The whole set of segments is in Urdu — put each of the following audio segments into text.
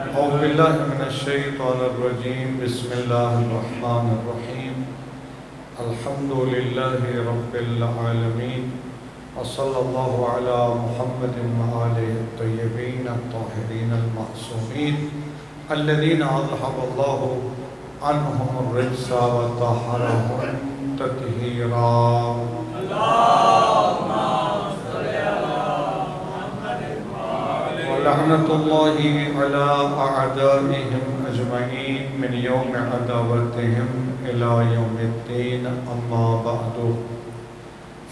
اعوذ باللہ من الشیطان الرجیم بسم اللہ الرحمن الرحیم الحمد للہ رب العالمین وصلی اللہ علی محمد وآلہ الطیبین الطاہرین المعصومین الذین اذھب اللہ عنہم الرجس وطہرہم تطہیرا لعنت اللہ علی اعدائهم اجمعین من یوم عداوتهم الى یوم الدین اما بعد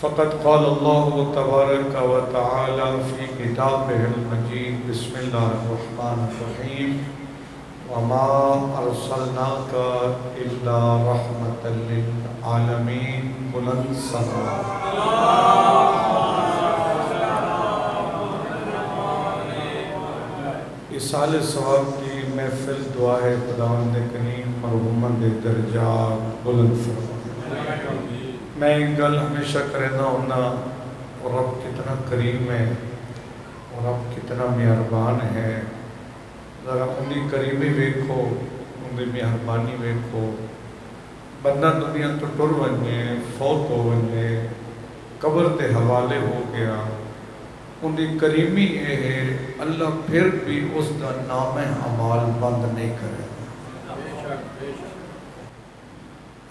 فقد قال اللہ تبارک و تعالی فی کتابہ المجید بسم اللہ الرحمن الرحیم وما ارسلناک الا رحمتا للعالمین بلند صلوات سال ثواب کی محفل دعائے خداوند کریم مرحومن دے درجات بلند فرمائے۔ میں گل ہمیشہ کرنا ہونا رب کتنا کریم ہے اور رب کتنا مہربان ہے، ذرا انہی کریمی ویکھو انہی مہربانی ویکھو۔ بندہ دنیا تو ٹر ونجے فوت ہو ونجے قبر تے حوالے ہو گیا، انہی کریمی اے ہے اللہ پھر بھی اس کا نام اعمال بند نہیں کرے۔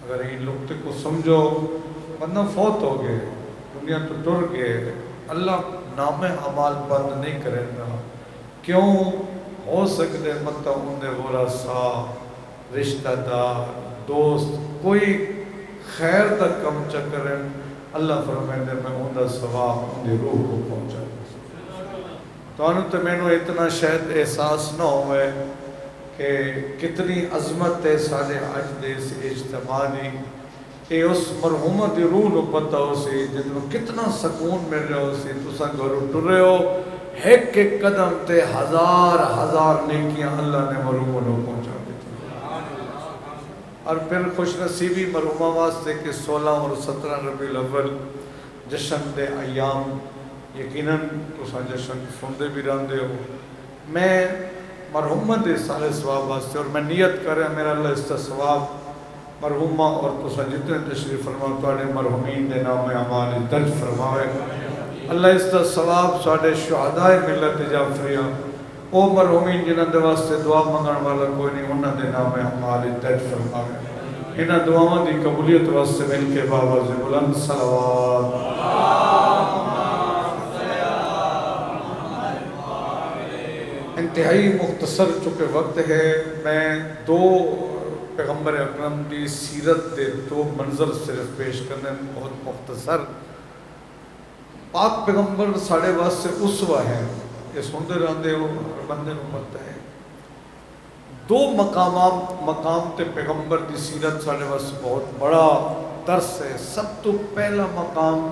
اگر یہ نقطے کو سمجھو، بندہ فوت ہو گئے دنیا تو ٹر گئے، اللہ نام اعمال بند نہیں کرے گا۔ کیوں؟ ہو سکتے مطلب اندے ورثہ رشتہ دار دوست کوئی خیر دا کم چکرن، اللہ فرمائے میں اندہ ثواب اندے روح کو پہنچا۔ تو انہوں تو میں نے اتنا شاید احساس نہ ہوئے کہ کتنی عظمت ہے سارے آج دے سے اجتماع دی کہ اس مرحومہ دی روح نو پتہ ہو سی جنہوں کتنا سکون مل رہے ہو سی تو سا گھروں ٹرے ہو ایک ایک قدم تے ہزار ہزار نیکیاں اللہ نے مرحومہ نو پہنچا دیتا۔ اور پھر خوش نصیبی مرحومہ واسطے کہ 16 اور 17 ربیع الاول جشن دے ایام یقیناً تو سا جشن سندے بھی رہندے ہو۔ میں مرحومہ دے سارے ثواب واسطے اور میں نیت کر رہا میرا اللہ اس کا ثواب مرحومہ اور تو سا جتنے تشریف فرماؤ توڑے مرحومین دے نام اعمال درج فرماوے۔ اللہ اس کا ثواب ساڑے شہداء ملت جعفریہ او مرحومین جنہاں دے واسطے دعا منگن والا کوئی نہیں انہاں دے نام اعمال درج فرماوے۔ انہاں دعاواں دی قبولیت واسطے مل کے بابا سے بلند صلوات۔ انتہائی مختصر چکے وقت ہے، میں دو پیغمبر اکرم دی سیرت دے دو منظر صرف پیش کرنے بہت مختصر۔ پاک پیغمبر ساڑھے واسطے اسوہ ہیں، یہ سندے رہندے ہو بندے نو پتہ ہے۔ دو مقام تے پیغمبر دی سیرت ساڑھے واسطے بہت بڑا درس ہے۔ سب تو پہلا مقام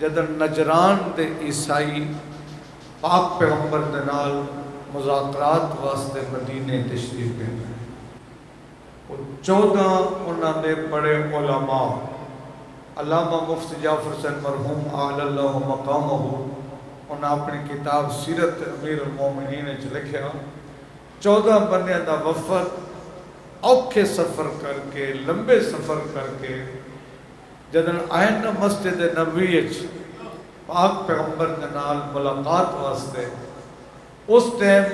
جدن نجران دے عیسائی پاک پیغمبر دے نال مذاکرات واسطے مدینے تشریف گئے ہیں۔ 14 انہاں دے بڑے علماء علامہ مفتی جعفر حسین مرحوم اعلی اللہ مقامہ انہاں اپنی کتاب سیرت امیر المومنین وچ لکھیا 14 بندیاں دا وفد اوکھے سفر کر کے لمبے سفر کر کے جدن آئین مسجد نبوی وچ پاک پیغمبر دے نال ملاقات واسطے اس ٹائم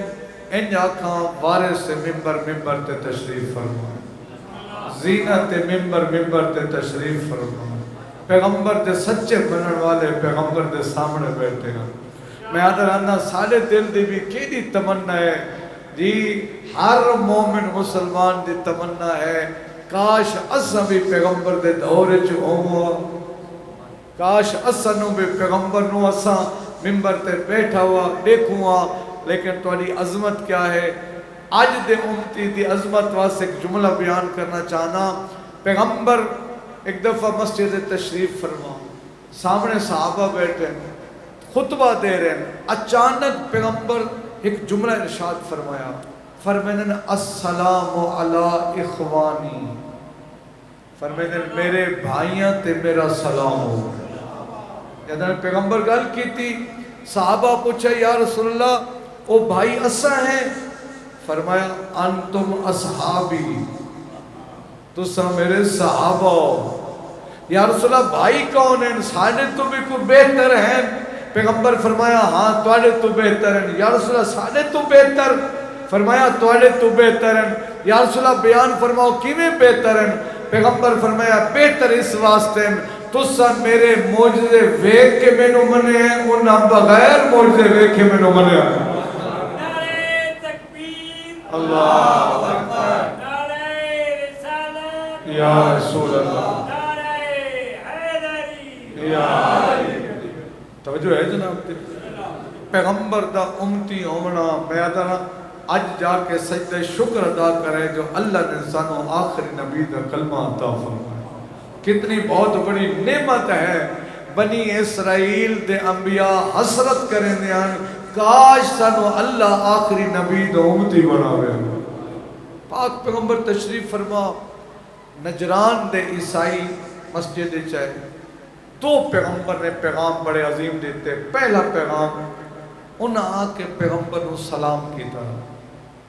انج آکھاں وارث ممبر تے تشریف فرما، زینت ممبر تے تشریف فرما، پیغمبر دے سچے بنن والے پیغمبر دے سامنے بیٹھے ہیں۔ میں آدھر آنا سارے دل دی بھی کی تمنا ہے جی ہر مومن مسلمان دی تمنا ہے کاش اساں بھی پیغمبر دے دور وچ ہوواں، کاش اساں نو بھی پیغمبر نو اساں ممبر تے بیٹھا ہوا دیکھوں۔ لیکن تواڈی عظمت کیا ہے؟ آج دے امتی دی عظمت واسطے ایک جملہ بیان کرنا چاہنا۔ پیغمبر ایک دفعہ مسجد تشریف فرما، سامنے صحابہ بیٹھے خطبہ دے رہے ہیں، اچانک پیغمبر ایک جملہ ارشاد فرمایا، فرمایا السلام علی اخوانی، فرمایا میرے بھائیاں تے میرا سلام ہو۔ جب پیغمبر گل کی تھی صحابہ پوچھا یا رسول اللہ او بھائی اساں ہیں، فرمایا انتم اصحابی، تسا میرے صحابہ ہو۔ یا رسول اللہ بھائی کون ہیں؟ ساڑھے تو بھی کوئی بہتر ہیں؟ پیغمبر فرمایا ہاں توڑے تو بہتر ہیں۔ یا رسول اللہ ساڑھے تو بہتر؟ فرمایا توڑے تو بہتر ہیں۔ یا رسول اللہ بیان فرماؤ کیویں بہتر ہیں؟ پیغمبر فرمایا بہتر اس واسطے ہیں تسا میرے معجزے ویکھ کے مینوں منے ہیں، انہاں بغیر معجزے ویکھ کے مینوں منے ہیں۔ نعرہ تکبیر، اللہ اکبر، نعرہ رسالت، یا رسول اللہ، نعرہ حیدری، یا توجہ ہے جناب تے پیغمبر دا امتی ہونا۔ میں آدھا نا اج جا کے سجدہ شکر ادا کرے جو اللہ نے سانو آخری نبی دا کلمہ عطا فرمایا۔ کتنی بہت بڑی نعمت ہے۔ بنی اسرائیل دے انبیاء حسرت کریں دیان کاش سانو اللہ آخری نبی دا امتی بناوے۔ پاک پیغمبر تشریف فرما نجران دے عیسائی مسجد چاہے دو پیغمبر نے پیغام بڑے عظیم دیتے۔ پہلا پیغام انہاں آ کے پیغمبر نو سلام کیتا،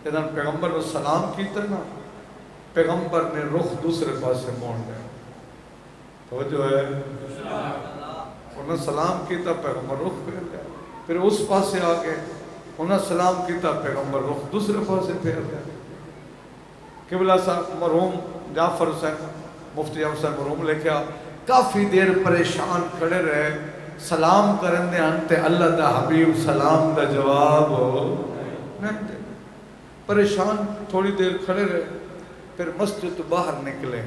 جدن پیغمبر نو سلام کیتا نا پیغمبر نے رخ دوسرے پاسے موڑ لیا۔ توجہ ہے، انہاں سلام کیتا پیغمبر رخ پھیر لیا، پھر اس پاسے آگے انہاں سلام کیتا پیغمبر رخ دوسرے پاسے پھیر لیا۔ قبلہ صاحب مرحوم جعفر حسین مفتی حسین مرحوم لکھیا کافی دیر پریشان کھڑے رہے، سلام کرن دے انتے اللہ دا حبیب سلام دا جواب نہیں دے۔ پریشان تھوڑی دیر کھڑے رہے، پھر مسجد تو باہر نکلے،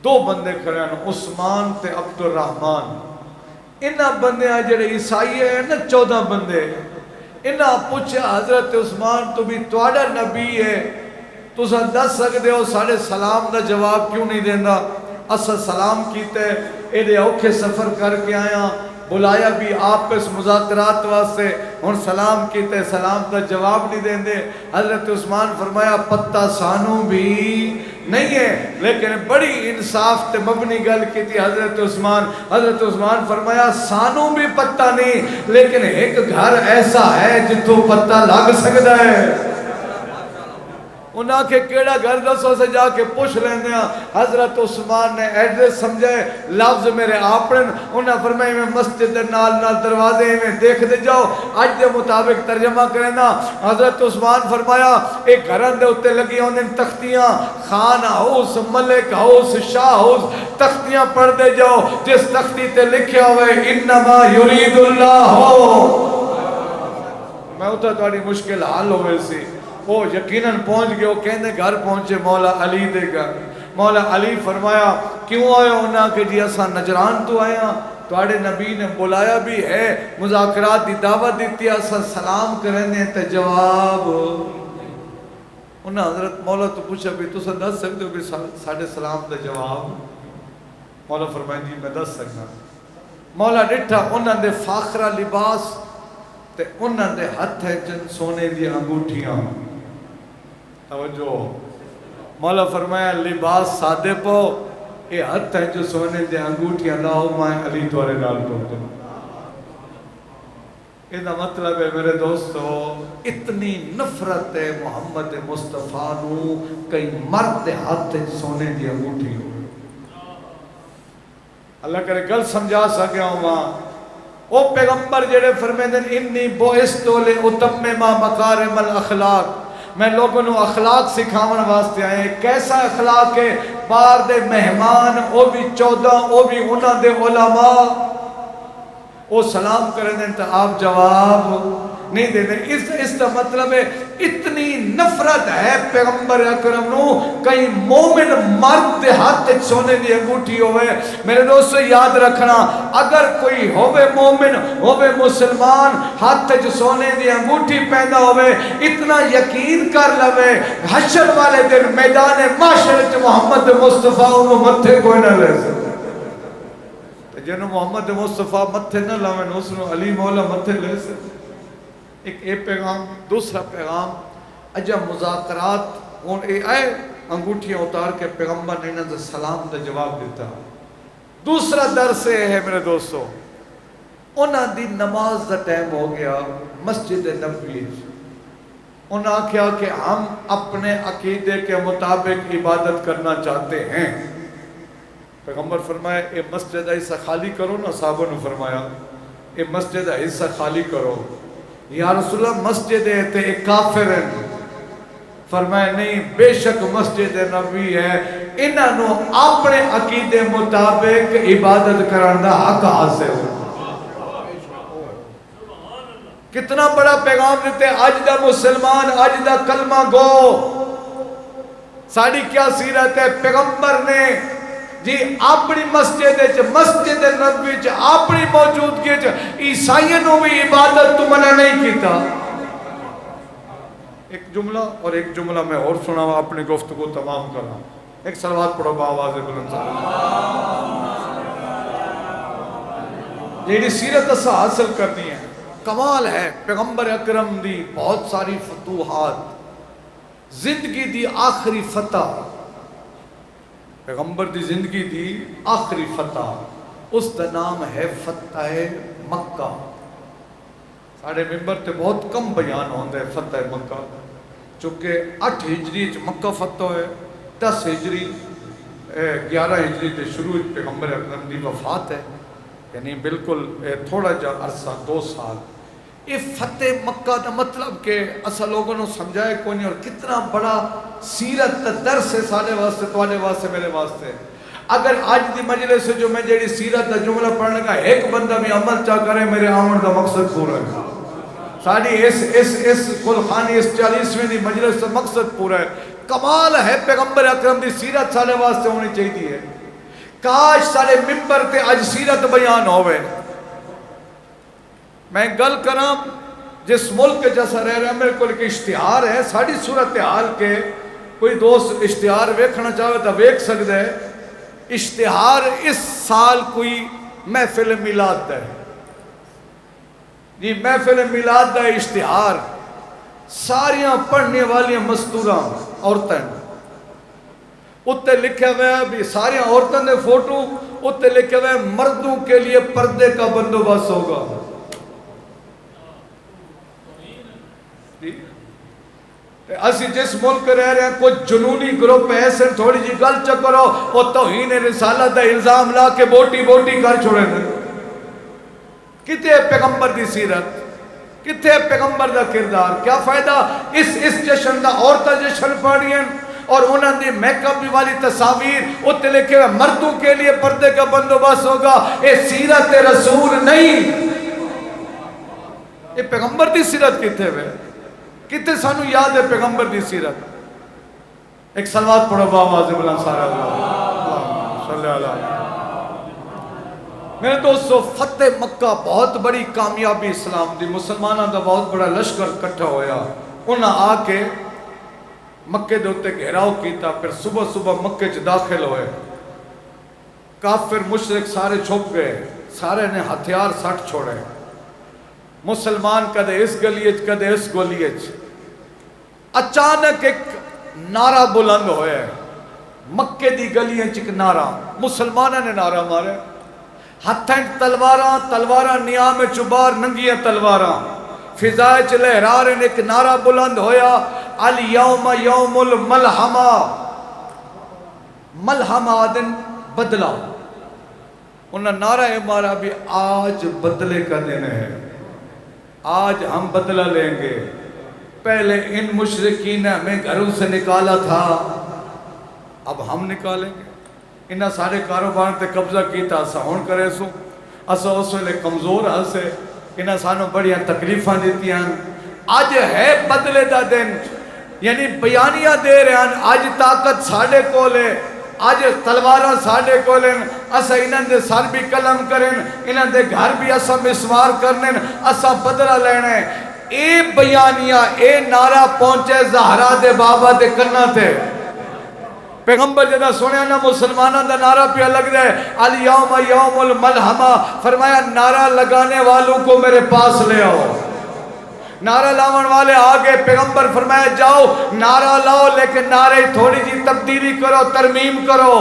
دو بندے کھڑے ہیں عثمان تے عبد الرحمن۔ انہاں بندے ہیں جڑے عیسائی ہیں نا 14 بندے، انہاں پوچھا حضرت عثمان تو بھی تواڈا نبی ہے، تساں دس سکدے ہو ساڈے سلام دا جواب کیوں نہیں دیندا؟ اسا سلام کیتے ایڈے اوکھے سفر کر کے آیا، بلایا بھی آپس مذاکرات واسطے، ہن سلام کیتے سلام دا جواب نہیں دین دے۔ حضرت عثمان فرمایا پتہ سانو بھی نہیں ہے، لیکن بڑی انصاف تے مبنی گل کی تھی حضرت عثمان۔ حضرت عثمان فرمایا سانو بھی پتہ نہیں، لیکن ایک گھر ایسا ہے جتوں پتہ لگ سکتا ہے۔ انہاں کے کیڑا گھر دسو سے جا کے پوچھ لیندے ہیں۔ حضرت عثمان نے ایڈریس سمجھائے، لفظ میرے آپن، انہاں فرمائے میں مسجد نال دروازے میں دیکھ دے جاؤ، آج دے مطابق ترجمہ کرنا۔ حضرت عثمان فرمایا ایک گھران دے اتے لگی انہیں تختیاں، خان ہاؤس، ملک ہاؤس، شاہ ہاؤس، تختیاں پڑھ دے جاؤ، جس تختی تے لکھے ہوئے انما یرید اللہ ہو۔ میں اتھا تاری مشکل حال ہوئے سی، وہ یقیناً پہنچ گئے، وہ کہنے گھر پہنچے مولا علی دے گھر۔ مولا علی فرمایا کیوں آئے انہاں کہ جی اساں نجران تو آئے ہیں، تواڈے نبی نے بلایا بھی ہے، مذاکرات دی دعوت دیتی، اساں سلام کرنے تے جواب۔ انہاں حضرت مولا تو پوچھا بھی تساں دس سکتے ہو بھی ساڑھے سلام دا جواب؟ مولا فرمائے جی میں دس سکنا۔ مولا ڈٹھا انہاں دے فاخرہ لباس تے انہاں دے ہتھ ہے جن سونے دی انگوٹھیاں۔ توجہ، مولا فرمایا لباس سادے پو، اے ہتھ ہے جو سونے دے انگوٹھیاں لاؤ میں علی توارے نال پڑھتا ہوں۔ یہ مطلب ہے میرے دوستو اتنی نفرت ہے محمد مصطفیٰ نو کئی مرد ہاتھ سونے دی انگوٹھی ہو۔ اللہ کرے گل سمجھا سکیا ہوں ماں او پیغمبر جڑے فرمیدن انی بوئستو لے اتمم مکارم الاخلاق، میں لوگوں نے اخلاق سکھاون واسطے آئے ہیں۔ کیسا اخلاق ہے؟ بار دے مہمان او بھی 14 او بھی انہاں دے علماء، او سلام کریں دیں تو آپ جواب نہیں دے دیں۔ اس کا مطلب ہے اتنی نفرت ہے پیغمبر اکرم نو کئی مومن مرد دے ہاتھ سونے دی انگوٹھی ہوئے۔ میرے دوستو یاد رکھنا اگر کوئی ہوئے مومن ہوئے مسلمان ہاتھ سونے دی انگوٹھی پہنا ہوئے، اتنا یقین کر لوے حشر والے دن میدان معاشر محمد مصطفیٰ انہوں متھے کوئی نہ لے سکتے۔ جنہوں محمد مصطفیٰ متھے نہ لاویں اس نے علی مولا متھے لے سکتے۔ ایک پیغام، دوسرا پیغام اجا مذاکرات اے آئے انگوٹھیاں اتار کے پیغمبر نے انہوں نے سلام دا جواب دیتا۔ دوسرا درس ہے میرے دوستو، انہوں دی نماز دا ٹائم ہو گیا مسجد نبوی، انہوں نے کہا کہ ہم اپنے عقیدے کے مطابق عبادت کرنا چاہتے ہیں. پیغمبر فرمایا اے مسجد ایسا خالی کرو نا. صحابہ نے فرمایا اے مسجد ایسا خالی کرو. یا رسول اللہ مسجد تے ایک کافر ہیں. فرمایا نہیں، بے شک مسجد نبوی ہے، انہوں اپنے عقیدے مطابق عبادت کرنے دا حق حاصل ہے. کتنا بڑا پیغام دیتے آج دا مسلمان، آج دا کلمہ گو. ساڑی کیا سیرت ہے؟ پیغمبر نے جی اپنی مسجد نبوی اپنی موجودگی عیسائیوں نے بھی عبادت تو منع نہیں کیتا. ایک جملہ اور ایک جملہ میں اور سنا ہوا اپنی گفتگو تمام کرنا. ایک صلوات پڑھو بآواز بلند. یہ سیرت اسا حاصل کرنی ہے. کمال ہے پیغمبر اکرم دی بہت ساری فتوحات، زندگی دی آخری فتح، پیغمبر دی زندگی دی آخری فتح، اس کا نام ہے فتح مکہ. ساڑھے ممبر تے بہت کم بیان ہوندے فتح مکہ، چونکہ 8 ہجری مکہ فتح ہے، 10 ہجری 11 ہجری تے شروع پیغمبر اکرم دی وفات ہے، یعنی بالکل تھوڑا جا عرصہ 2 سال. یہ فتح مکہ دا مطلب کہ اسا لوگوں نے سمجھائے کونی، اور کتنا بڑا سیرت درس ہے سارے واسطے، توالے واسطے، میرے واسطے. اگر آج دی مجلس سے جو میں جیڑی سیرت دا جملہ پڑھنے کا ایک بندہ بھی عمل چاہ کرے، میرے آمن دا مقصد پورا ہے. ساری اس کل خانی اس 40ویں دی مجلس دا مقصد پورا ہے. کمال ہے پیغمبر اکرم دی سیرت سارے واسطے ہونی چاہیے ہے. کاش سارے ممبر تے اج سیرت بیان ہوئے. میں گل کراں جس ملک جیسا رہ رہا، میرے کو ایک اشتہار ہے ساری صورتحال کے. کوئی دوست اشتہار ویکھنا چاہے تو ویکھ سکتا ہے. اشتہار اس سال کوئی محفل میلاد ہے جی، محفل میلاد دا اشتہار ساریاں پڑھنے والیاں مستوراں عورتیں، اتنے لکھا ہوا ہے بھی ساری عورتوں نے فوٹو، اتنے لکھا ہوا ہے مردوں کے لیے پردے کا بندوبست ہوگا. اسی جس ملک رہ رہے ہیں کچھ جنونی گروپ ایسے تھوڑی جی گل چکرو اور توہین رسالت دا الزام لا کے بوٹی کر چھوڑے ہیں. کتے پیغمبر دی سیرت، کتے پیغمبر دا کردار؟ کیا فائدہ اس جشن دا؟ عورتیں جشن پاڑی ہیں اور انہوں نے میک اپ والی تصاویر اتنے لکھے ہوئے مردوں کے لیے پردے کا بندوبست ہوگا. یہ سیرت رسول نہیں. یہ پیغمبر دی سیرت کتے ہوئے؟ کتے سانو یاد ہے پیغمبر دی سیرت؟ ایک صلوات پڑھو بآواز بلند سارا اللہ صلی اللہ علیہ. میرے دوستو فتح مکہ بہت بڑی کامیابی اسلام دی. مسلمانوں دا بہت بڑا لشکر کٹھا ہویا. انہاں آ کے مکے دے اتے گھیراؤ کیتا. پھر صبح مکے چ داخل ہوئے. کافر مشرک سارے چھپ گئے، سارے نے ہتھیار سٹ چھوڑے. مسلمان کدے اس گلیچ کدے اس گلیچ. اچانک ایک نعرہ بلند ہوئے مکے دی گلیاں چک نعرہ. مسلمانوں نے نعرہ مارے، ہتھیں تلواراں نیام چبار ننگیاں تلواراں فضائے چ لہرا رہے. ایک نعرہ بلند ہویا الیوم یوم الملحمہ. ملحمہ دن بدلہ. انہوں نے نعرہ مارا بھی آج بدلے کا دن ہے، آج ہم بدلہ لیں گے. پہلے ان مشرکین نے ہمیں گھروں سے نکالا تھا، اب ہم نکالیں گے. انہاں سارے کاروبار تے قبضہ کیتا. اسا ہون کرے سو، اسا اس ویلے کمزور ہسے، انہاں سانو بڑیاں تکلیفاں دیتیاں. اج ہے بدلے دا دن، یعنی بیانیاں دے رہے ہیں اج طاقت ساڑھے کولے، اج تلواراں ساڑھے کولے. اسا انہاں دے سر بھی قلم کریں، انہاں دے گھر بھی اسا مسوار کرنے، اسا بدلہ لینے. اے بیانیاں اے نعرہ پہنچے زہرا دے بابا دے کرنا تھے. پیغمبر جدہ سنیا نا مسلمانوں دا نعرہ پہ لگ دے الیوم یوم الملحمہ. فرمایا نعرہ لگانے والوں کو میرے پاس لے آؤ. نعرہ لاؤن والے آگے. پیغمبر فرمایا جاؤ نعرہ لاؤ، لیکن نعرے تھوڑی جی تبدیلی کرو، ترمیم کرو.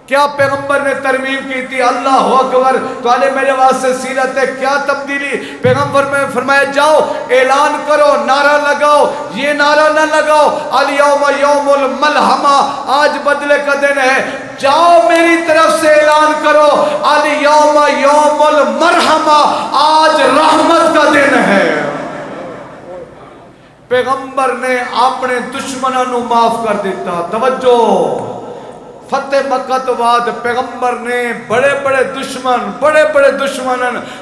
کیا پیغمبر نے ترمیم کی تھی؟ اللہ اکبر. تو میرے واسطے سیرت ہے. کیا تبدیلی؟ پیغمبر میں فرمایا جاؤ اعلان کرو، نعرہ لگاؤ. یہ نعرہ نہ لگاؤ الیوم یوم الملحمہ، آج بدلے کا دن ہے. جاؤ میری طرف سے اعلان کرو الیوم یوم المرحمہ، آج رحمت کا دن ہے. پیغمبر نے اپنے دشمنوں نو معاف کر دیتا. توجہ، فتح مکہ تو بعد پیغمبر نے بڑے بڑے دشمن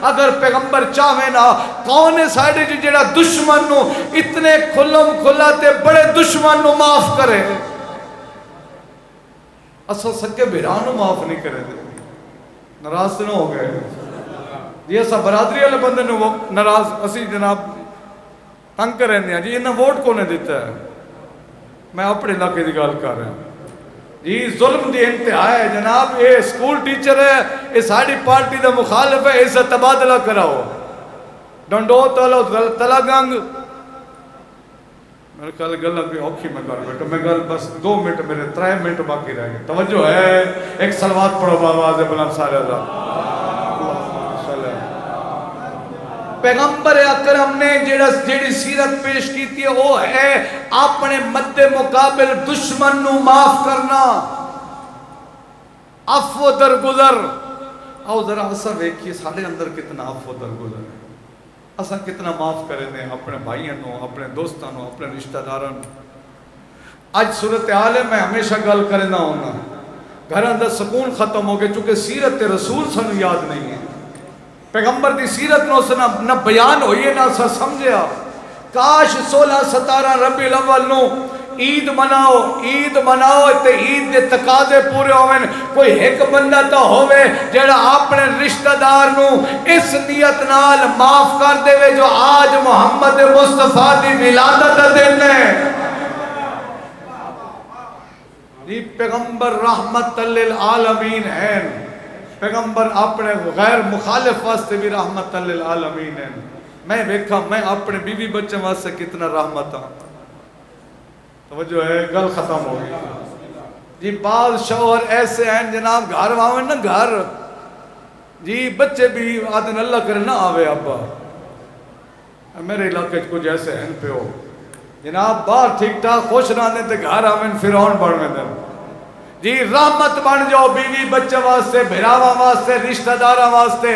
اگر پیغمبر چاہے نا کون ہے ساڑھے جڑا دشمن نو اتنے کھلم کھلاتے بڑے دشمن نو معاف کرے. اصل سکے بھیران نو معاف نہیں کرے دے. ناراض نہ ہو گئے جی. ایسا برادری والے بندے نو ناراض اسی جناب تنگ کر رہے ہیں جی. انہیں ووٹ کو نے دیتا ہے. میں اپنے علاقے کی گل کر رہا ہوں جی. ظلم دی انتہا ہے جناب. یہ اسکول ٹیچر ہے، یہ ساری پارٹی دا مخالف ہے، اس سے تبادلہ کراؤ. ڈنڈو تلو تلا گنگ. میرے کل گل بھی اوکھی میں کر بیٹھا. میں گل بس 2 منٹ، میرے 3 منٹ باقی رہ گئے. توجہ ہے. ایک صلوات پڑھو باواز بلند سارے اللہ. پیغمبر اکرم نے جیڑی سیرت پیش کی تھی وہ ہے اپنے مد مقابل دشمن نو معاف کرنا، عفو درگزر. آؤ ذرا اسا ویکھیے سارے اندر کتنا عفو درگزر ہے. اسا کتنا معاف کرے دیں اپنے بھائیوں نو، اپنے دوستاں نو، اپنے رشتہ داراں نو. اج صورتحال ہے، میں ہمیشہ گل کرنا ہونا گھراں دا سکون ختم ہو گیا چونکہ سیرت رسول سانو یاد نہیں ہے. پیغمبر دی سیرت نہ بیان ہوئی ہے نہ سمجھیا. کاش 16-17 ربیع الاول نو عید مناؤ تے عید دے تقاضے پورے ہوئن. کوئی ایک بندہ تو ہوئے جڑا اپنے رشتہ دار نو اس نیت نال معاف کر دے جو آج محمد مصطفیٰ دی ولادت دا دن ہے. جی پیغمبر رحمت للعالمین ہیں. پیغمبر اپنے غیر مخالف واسطے بھی رحمت للعالمین ہیں. میں دیکھا میں اپنے بیوی بچے واسطے کتنا رحمت ہوں. توجہ ہے. گل ختم ہو گئی جی. بعض شوہر ایسے ہیں جناب گھر آوے نا گھر جی بچے بھی آدھن اللہ کرے نہ آوے. ابا میرے علاقے کچھ ایسے ہیں پہ ہو جناب باہر ٹھیک ٹھاک خوش رہنے تے گھر آوے فرعون بن میں جی. رحمت بن جاؤ بیوی بچے واسطے، بھراواں واسطے، رشتہ داراں واسطے.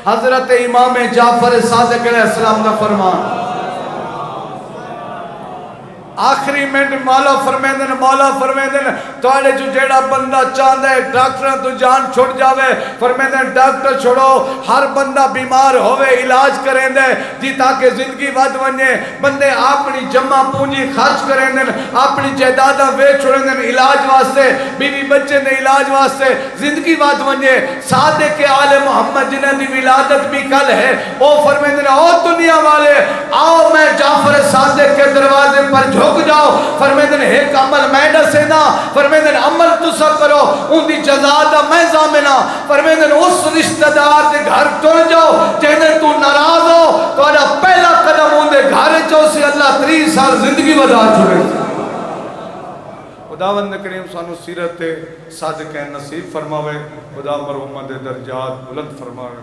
حضرت امام جعفر صادق علیہ السلام دا فرمان آخری منٹ مولا فرمیندن تواڈے جو جیڑا بندہ چاہندا ہے ڈاکٹراں تو جان چھٹ جاوے فرمیندن ڈاکٹر چھوڑو. ہر بندہ بیمار ہوئے علاج کریندے جی تاکہ زندگی ود ونجے. بندے اپنی جمع پونجی خرچ کریندن، اپنی جائیداداں ویچ چھوڑندن علاج واسطے، بیوی بچے دے علاج واسطے، زندگی ود ونجے. صادق آل محمد جنہاں دی ولادت بھی کل ہے او فرمیندن او دنیا والے آؤ میں جعفر صادق کے دروازے پر جھک جاؤ. فرمیدن ایک عمل میں دسینا، فرمیدن عمل تسا کرو ان دی جزا دا میں ضامنہ. فرمیدن اس رشتہ دار دے گھر ٹر جاؤ جنہیں تو ناراض ہو تو آجا پہلا قدم ان دے گھر چاہو سے اللہ 30 سال زندگی بدا چھوڑے. خداوند کریم سانو سیرت صادق نصیب فرماوے. خدا مرحوم دے درجات بلند فرماوے.